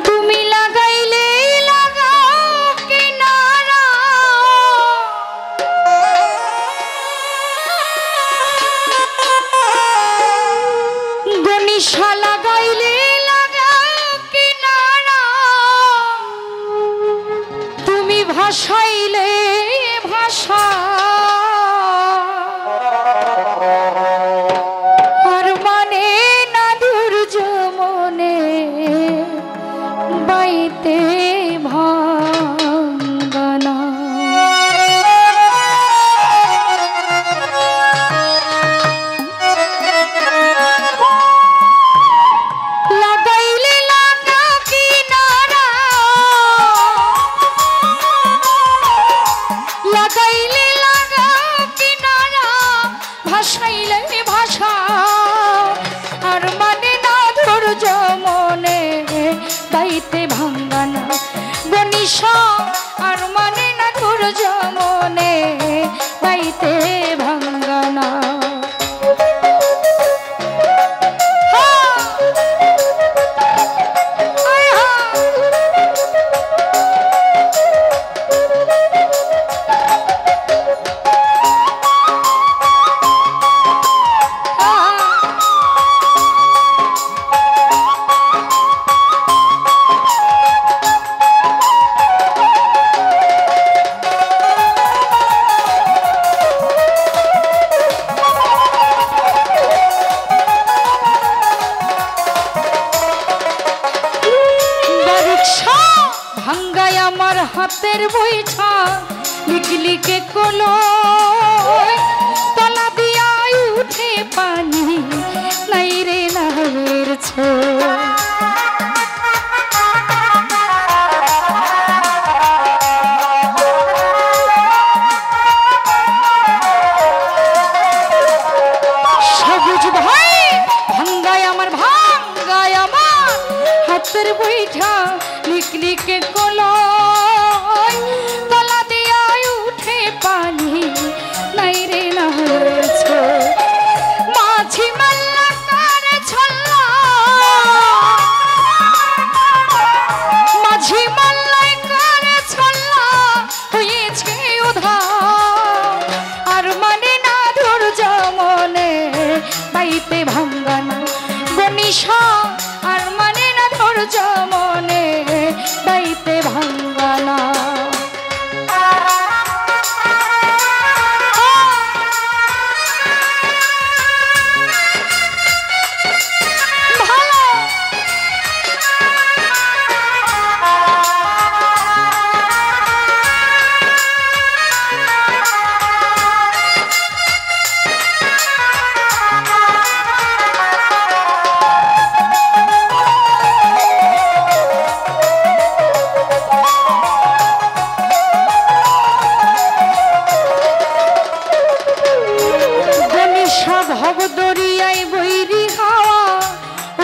তুমি লাগাইলে লাগাও কিনারা গনিশা লাগাইলে লাগাও কিনারা তুমি ভাসাইলে ভাষা আর মানে না ধৈর্য মনে বাইতে ভাঙানা লাগাইলে লাগা কিনারা লাগাইলে লাগা কিনারা ভাসাইলে ভাষা আর মানে না ধৈর্য মনে গাইতে ভাঙ্গানা গনিশা আর মানে না ধৈর্য মনে গাইতে ভাঙ্গানা ভাঙ্গায় আমার হাতের বইছা লিখলিকে কলো তলা দিয়া উঠে পানি নাই রে নাহের ছো সবুজ ভাই ভাঙ্গায় আমার হাতের বইঠা লিখলিকে কলো তলা দিয়া উঠে পানি নাই রে নাহেছ মাঝি মাল্লা কারে ছল্লা মাঝি মাল্লাই কারে ছল্লা হয়েছে উধার আর মানে না ধৈর্য মনে বাইতে ভাঙ্গানা গনিশা আর মানে না ধৈর্য মনে বাইতে ভাঙ্গানা ভব দরিয়ায় বৈরি হাওয়া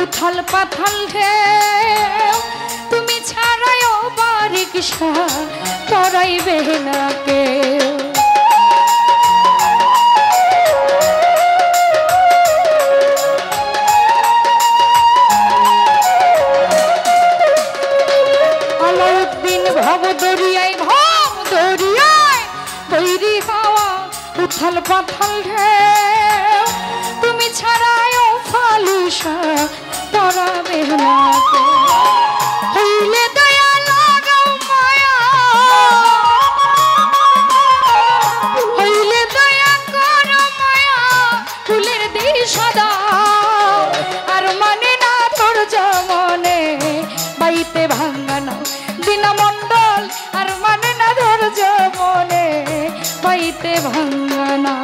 উথাল পাথাল ঢেউ তুমি ছাড়াও বারিকশা করাইবে না কেউ আলাউদ্দিন ভব দরিয়ায় বৈরি হাওয়া উথাল পাথাল ঢেউ তুমি ছাড়াও ফালুসা তরাবে না হইলে দয়া লাগাও মায়া হইলে দয়া করো মায়া ফুলের দিশা দাও আর মানে না ধৈর্য মনে বাইতে ভাঙ্গানা দীনমণ্ডল আর মানে না ধৈর্য মনে বাইতে ভাঙ্গানা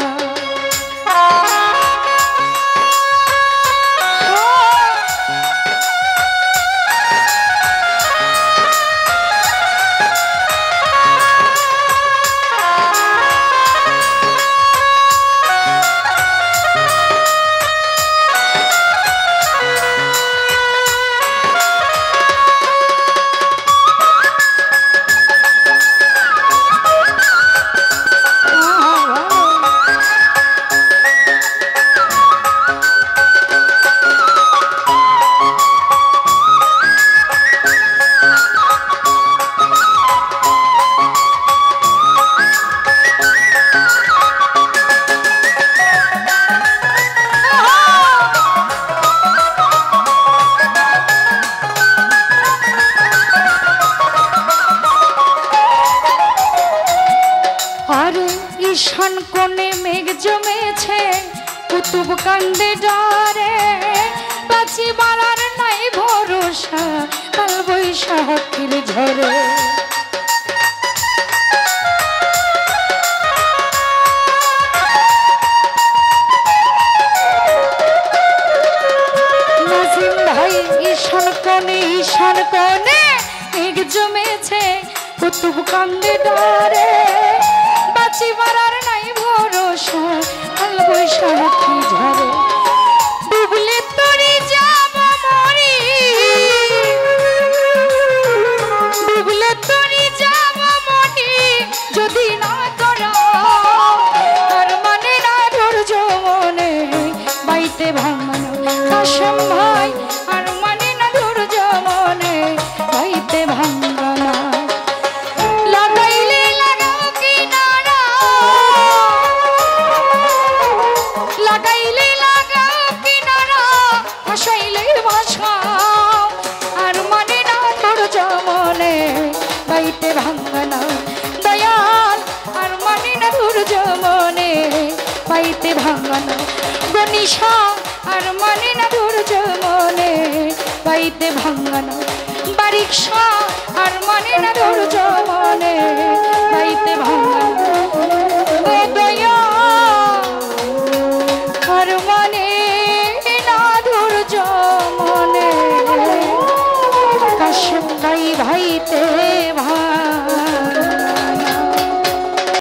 ঈশান কোণে মেঘ জমেছে কুতুব কান্দে ডরে বাঁচি বাড়ার নাই ভরসা কাল বৈশাখীর ঝড়ে নাজিম ভাই ঈশান কোণে মেঘ জমেছে কুতুব কান্দে ডরে বাঁচি বাড়ার নাই ভরসা কাল বৈশাখী ঝড়ে ডুবলে তরি যাব মরি ডুবলে তরি যাব মরি যদি না করা আর মানে না ধৈর্য মনে বাইতে ভাঙানো কাশেম ভাই আর মানে না ধৈর্য মনে বাইতে ভাঙানো বাইতে ভাঙানা দয়াল আর মানে না ধৈর্য মনে বাইতে ভাঙানা গনিশা আর মানে না ধৈর্য মনে বাইতে ভাঙানা বারিক শাহ